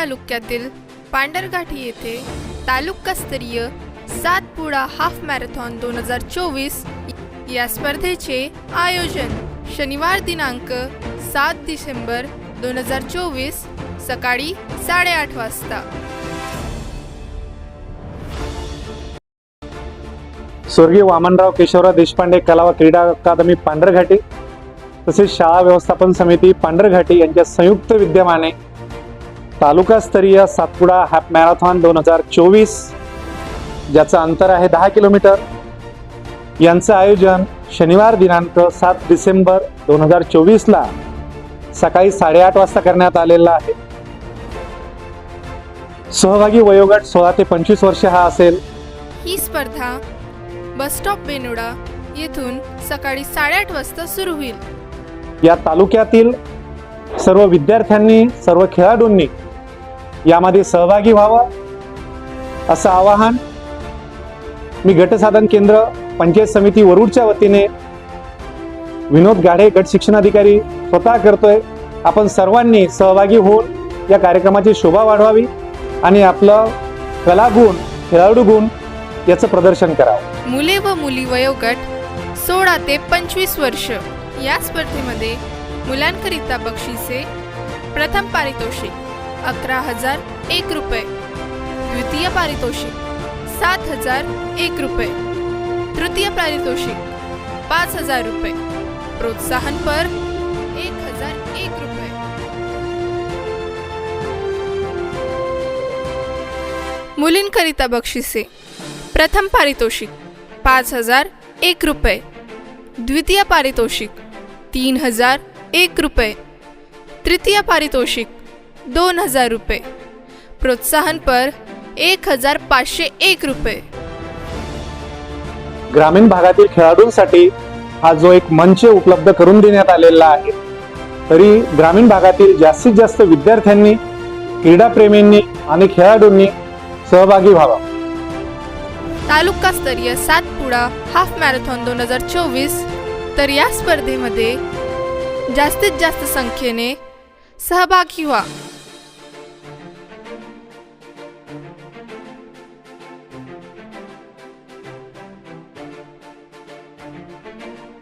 तालुक्यातील पांढरघाटी येथे तालुकास्तरीय सातपुडा हाफ मॅरेथॉन 2024 या स्पर्धेचे आयोजन शनिवार दिनांक 7 डिसेंबर 2024 सकाळी 8:30 वाजता। स्वर्गीय वामनराव केशवराव देशपांडे कला व क्रीडा अकादमी पांढरघाटी तसेच शाळा व्यवस्थापन समिती पांढरघाटी यांच्या संयुक्त विद्यमाने तालुकास्तरीय सातपुडा हाफ मॅरेथॉन 2024 ज्याचं अंतर आहे 10 किलोमीटर यांचं आयोजन शनिवार दिनांक 7 डिसेंबर 2024 ला सकाळी 8:30 वाजता करण्यात आलेला आहे। सहभागी वयोगट 16 ते 25 वर्ष हा असेल। ही स्पर्धा बस स्टॉप बेनोडा येथून सकाळी 8:30 वाजता सुरू होईल। या तालुक्यातील सर्व विद्यार्थ्यांनी सर्व खेळाडूंनी यामध्ये सहभागी व्हावं असं आवाहन मी गटसाधन केंद्र पंचायत समिती वरुडच्या वतीने विनोद गाढे गट शिक्षणाधिकारी स्वतः करतोय। आपण सर्वांनी सहभागी होऊन या कार्यक्रमाची शोभा वाढवावी आणि आपलं कलागुण खेळाडू गुण याचं प्रदर्शन करावं। मुले व मुली वयोगट 16 ते 25 वर्ष या स्पर्धेमध्ये मुलांकरिता बक्षिसे प्रथम पारितोषिक 11,001 रुपये, द्वितीय पारितोषिक 7,001 रुपये, तृतीय पारितोषिक 5,000 रुपये, प्रोत्साहनपर 1,001 रुपये। मुलींकरिता बक्षिसे प्रथम पारितोषिक 5,001 रुपये, द्वितीय पारितोषिक 3,001 रुपये, तृतीय पारितोषिक 2,000 रुपये, प्रोत्साहनपर 1,501 रुपये। ग्रामीण भागातील खेळाडूंसाठी हा जो एक मंच उपलब्ध करून देण्यात आलेला आहे, तरी ग्रामीण भागातील जास्तीत जास्त विद्यार्थ्यांनी क्रीडाप्रेमींनी आणि खेळाडूंनी सहभागी व्हावा। तालुकास्तरीय सातपुडा हाफ मॅरेथॉन 2024 तर या स्पर्धेमध्ये जास्तीत जास्त संख्येने सहभागी व्हा।